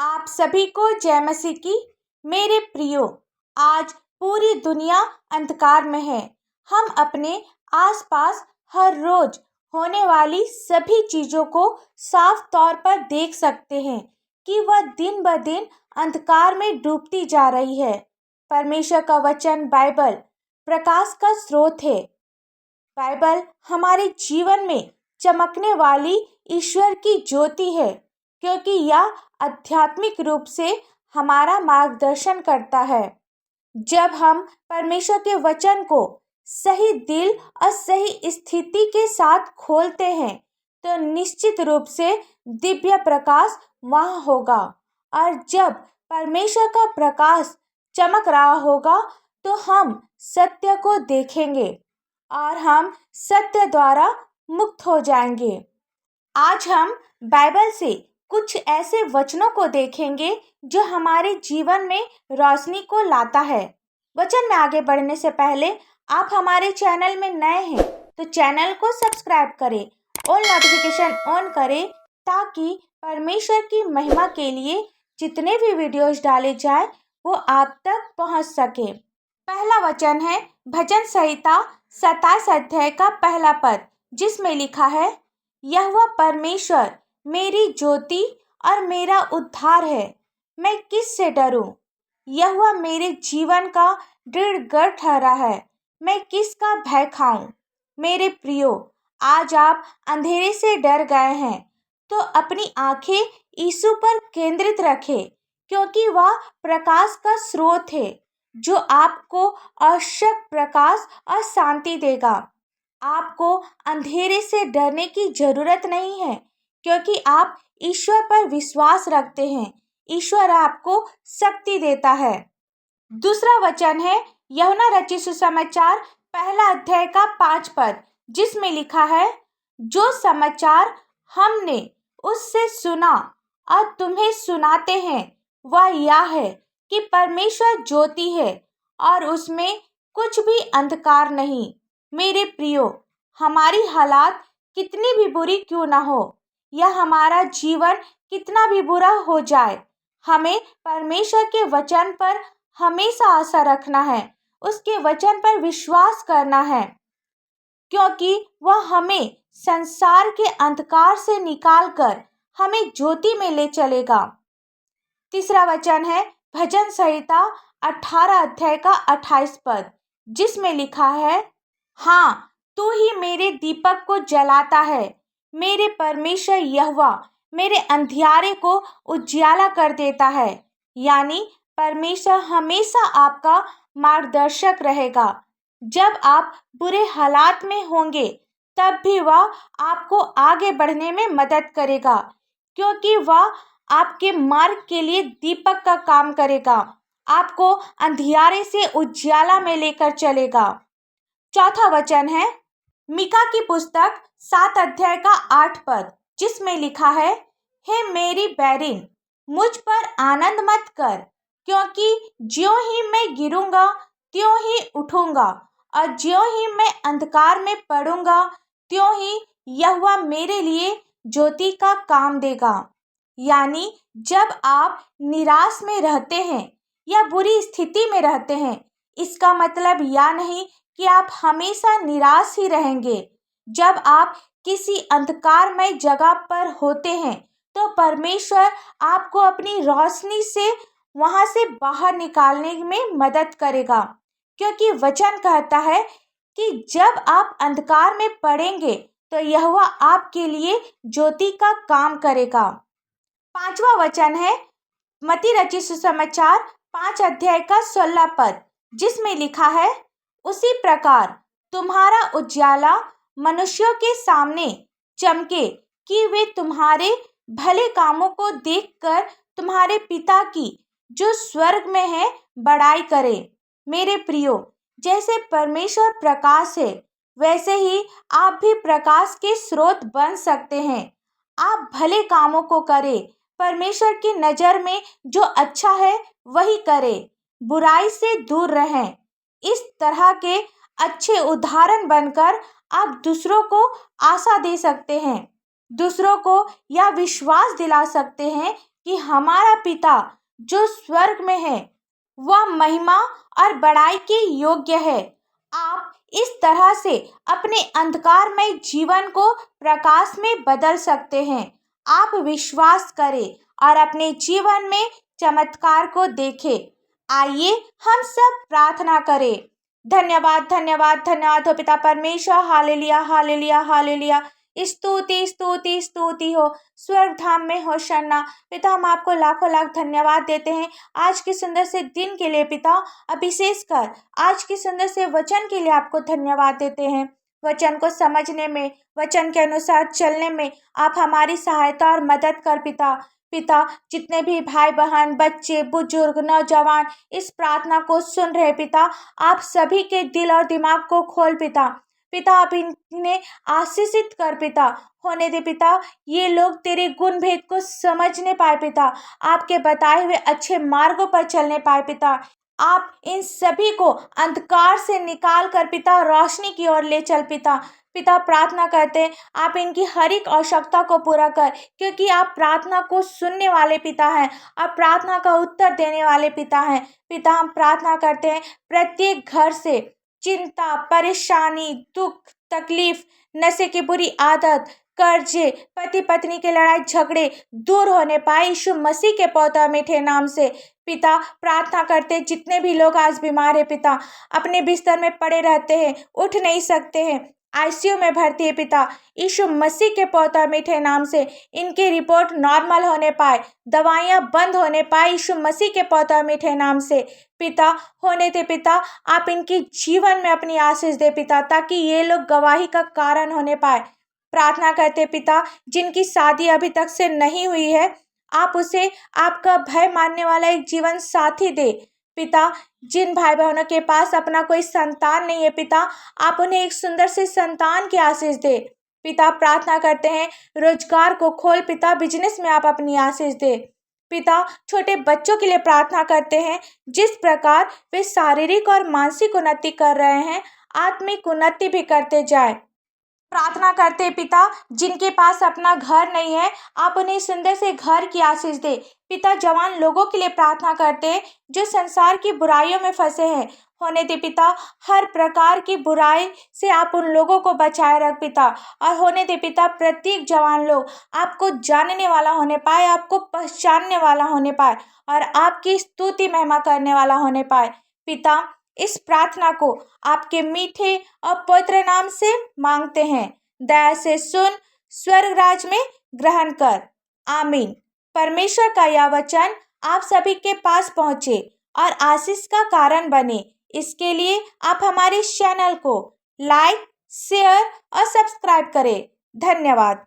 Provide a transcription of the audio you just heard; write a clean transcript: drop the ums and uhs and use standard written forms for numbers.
आप सभी को जय मसीह की। मेरे प्रियो, आज पूरी दुनिया अंधकार में है। हम अपने आसपास हर रोज होने वाली सभी चीजों को साफ तौर पर देख सकते हैं कि वह दिन ब दिन अंधकार में डूबती जा रही है। परमेश्वर का वचन बाइबल प्रकाश का स्रोत है। बाइबल हमारे जीवन में चमकने वाली ईश्वर की ज्योति है, क्योंकि यह आध्यात्मिक रूप से हमारा मार्गदर्शन करता है। जब हम परमेश्वर के वचन को सही दिल और सही स्थिति के साथ खोलते हैं, तो निश्चित रूप से दिव्य प्रकाश वहाँ होगा। और जब परमेश्वर का प्रकाश चमक रहा होगा, तो हम सत्य को देखेंगे और हम सत्य द्वारा मुक्त हो जाएंगे। आज हम बाइबल से कुछ ऐसे वचनों को देखेंगे जो हमारे जीवन में रोशनी को लाता है। वचन में आगे बढ़ने से पहले आप हमारे चैनल में नए हैं तो चैनल को सब्सक्राइब करें और नोटिफिकेशन ऑन करें, ताकि परमेश्वर की महिमा के लिए जितने भी वीडियोस डाले जाए वो आप तक पहुंच सके। पहला वचन है भजन संहिता 27 अध्याय का पहला पद, जिसमें लिखा है, यहोवा परमेश्वर मेरी ज्योति और मेरा उद्धार है, मैं किससे डरूं? यहोवा मेरे जीवन का दृढ़ गढ़ ठहरा है, मैं किसका भय खाऊं? मेरे प्रियो, आज आप अंधेरे से डर गए हैं तो अपनी आंखें यीशु पर केंद्रित रखें, क्योंकि वह प्रकाश का स्रोत है जो आपको आवश्यक प्रकाश और शांति देगा। आपको अंधेरे से डरने की जरूरत नहीं है, क्योंकि आप ईश्वर पर विश्वास रखते हैं। ईश्वर आपको शक्ति देता है। दूसरा वचन है यूहन्ना रचित सुसमाचार पहला अध्याय का 5 पद, जिसमें लिखा है, जो समाचार हमने उससे सुना और तुम्हें सुनाते हैं वह यह है कि परमेश्वर ज्योति है और उसमें कुछ भी अंधकार नहीं। मेरे प्रियो, हमारी हालात कितनी भी बुरी क्यों ना हो या हमारा जीवन कितना भी बुरा हो जाए, हमें परमेश्वर के वचन पर हमेशा आशा रखना है, उसके वचन पर विश्वास करना है, क्योंकि वह हमें संसार के अंधकार से निकालकर हमें ज्योति में ले चलेगा। तीसरा वचन है भजन संहिता 18 अध्याय का 28 पद, जिसमें लिखा है, हाँ, तू ही मेरे दीपक को जलाता है, मेरे परमेश्वर यहोवा मेरे अंधियारे को उजियाला कर देता है। यानी परमेश्वर हमेशा आपका मार्गदर्शक रहेगा। जब आप बुरे हालात में होंगे, तब भी वह आपको आगे बढ़ने में मदद करेगा, क्योंकि वह आपके मार्ग के लिए दीपक का काम करेगा, आपको अंधियारे से उजियाला में लेकर चलेगा। चौथा वचन है मीका की पुस्तक 7 अध्याय का 8 पद, जिसमें लिखा है, हे मेरी बैरिन, मुझ पर आनंद मत कर, क्योंकि ज्यों ही मैं गिरूंगा त्यों ही उठूंगा, और ज्यों ही मैं अंधकार में पड़ूंगा त्यों ही यहोवा मेरे लिए ज्योति का काम देगा। यानी जब आप निराश में रहते हैं या बुरी स्थिति में रहते हैं, इसका मतलब यह नहीं कि आप हमेशा निराश ही रहेंगे। जब आप किसी अंधकारमय जगह पर होते हैं, तो परमेश्वर आपको अपनी रोशनी से वहां से बाहर निकालने में मदद करेगा, क्योंकि वचन कहता है कि जब आप अंधकार में पड़ेंगे तो यहोवा आपके लिए ज्योति का काम करेगा। पांचवा वचन है मत्ती रचित सुसमाचार 5 अध्याय का 16 पद, जिसमें लिखा है, उसी प्रकार तुम्हारा उजियाला मनुष्यों के सामने चमके कि वे तुम्हारे भले कामों को देखकर तुम्हारे पिता की जो स्वर्ग में है बड़ाई करे। मेरे प्रियो, जैसे परमेश्वर प्रकाश है, वैसे ही आप भी प्रकाश के स्रोत बन सकते हैं। आप भले कामों को करें, परमेश्वर की नज़र में जो अच्छा है वही करें, बुराई से दूर रहें। इस तरह के अच्छे उदाहरण बनकर आप दूसरों को आशा दे सकते हैं, दूसरों को यह विश्वास दिला सकते हैं कि हमारा पिता जो स्वर्ग में है वह महिमा और बड़ाई के योग्य है। आप इस तरह से अपने अंधकारमय जीवन को प्रकाश में बदल सकते हैं। आप विश्वास करें और अपने जीवन में चमत्कार को देखें। आइए हम सब प्रार्थना करें। धन्यवाद धन्यवाद धन्यवाद हो पिता परमेश्वर। Hallelujah hallelujah hallelujah. स्तुति स्तुति स्तुति हो स्वर्ग धाम में होशन्ना। पिता हम आपको लाखों लाख धन्यवाद देते हैं आज के सुंदर से दिन के लिए पिता, विशेष कर आज के सुंदर से वचन के लिए आपको धन्यवाद देते हैं। वचन को समझने में, वचन के अनुसार चलने में आप हमारी सहायता और मदद कर पिता। पिता जितने भी भाई बहन, बच्चे, बुजुर्ग, नौजवान इस प्रार्थना को सुन रहे पिता, आप सभी के दिल और दिमाग को खोल पिता। पिता आप इन्हें आशीषित कर पिता। होने दे पिता ये लोग तेरे गुण भेद को समझने पाए पिता, आपके बताए हुए अच्छे मार्गों पर चलने पाए पिता। आप इन सभी को अंधकार से निकाल कर पिता रोशनी की ओर ले चल पिता। पिता प्रार्थना करते हैं आप इनकी हर एक आवश्यकता को पूरा कर, क्योंकि आप प्रार्थना को सुनने वाले पिता हैं, आप प्रार्थना का उत्तर देने वाले पिता हैं। पिता हम प्रार्थना करते हैं प्रत्येक घर से चिंता, परेशानी, दुख, तकलीफ, नशे की बुरी आदत, कर्जे, पति पत्नी के लड़ाई झगड़े दूर होने पाए यीशु मसीह के पौधा मीठे नाम से। पिता प्रार्थना करते जितने भी लोग आज बीमार है पिता, अपने बिस्तर में पड़े रहते हैं, उठ नहीं सकते हैं, आईसीयू में भर्ती है पिता, यीशु मसीह के पौधा मीठे नाम से इनकी रिपोर्ट नॉर्मल होने पाए, दवाइयां बंद होने पाए यीशु मसीह के पौधा मीठे नाम से। पिता होने दे पिता, आप इनके जीवन में अपनी आशीष दे पिता, ताकि ये लोग गवाही का कारण होने पाए। प्रार्थना करते पिता जिनकी शादी अभी तक से नहीं हुई है, आप उसे आपका भय मानने वाला एक जीवन साथी दे पिता। जिन भाई बहनों के पास अपना कोई संतान नहीं है पिता, आप उन्हें एक सुंदर से संतान की आशीष दे पिता। प्रार्थना करते हैं रोजगार को खोल पिता, बिजनेस में आप अपनी आशीष दे पिता। छोटे बच्चों के लिए प्रार्थना करते हैं जिस प्रकार वे शारीरिक और मानसिक उन्नति कर रहे हैं, आत्मिक उन्नति भी करते जाए। प्रार्थना करते पिता जिनके पास अपना घर नहीं है, आप उन्हें सुंदर से घर की आशीष दे पिता। जवान लोगों के लिए प्रार्थना करते जो संसार की बुराइयों में फंसे हैं, होने दे पिता हर प्रकार की बुराई से आप उन लोगों को बचाए रख पिता। और होने दे पिता प्रत्येक जवान लोग आपको जानने वाला होने पाए, आपको पहचानने वाला होने पाए और आपकी स्तुति महिमा करने वाला होने पाए पिता। इस प्रार्थना को आपके मीठे और पवित्र नाम से मांगते हैं, दया से सुन, स्वर्ग राज में ग्रहण कर, आमीन। परमेश्वर का यह वचन आप सभी के पास पहुंचे और आशीष का कारण बने, इसके लिए आप हमारे इस चैनल को लाइक, शेयर और सब्सक्राइब करें। धन्यवाद।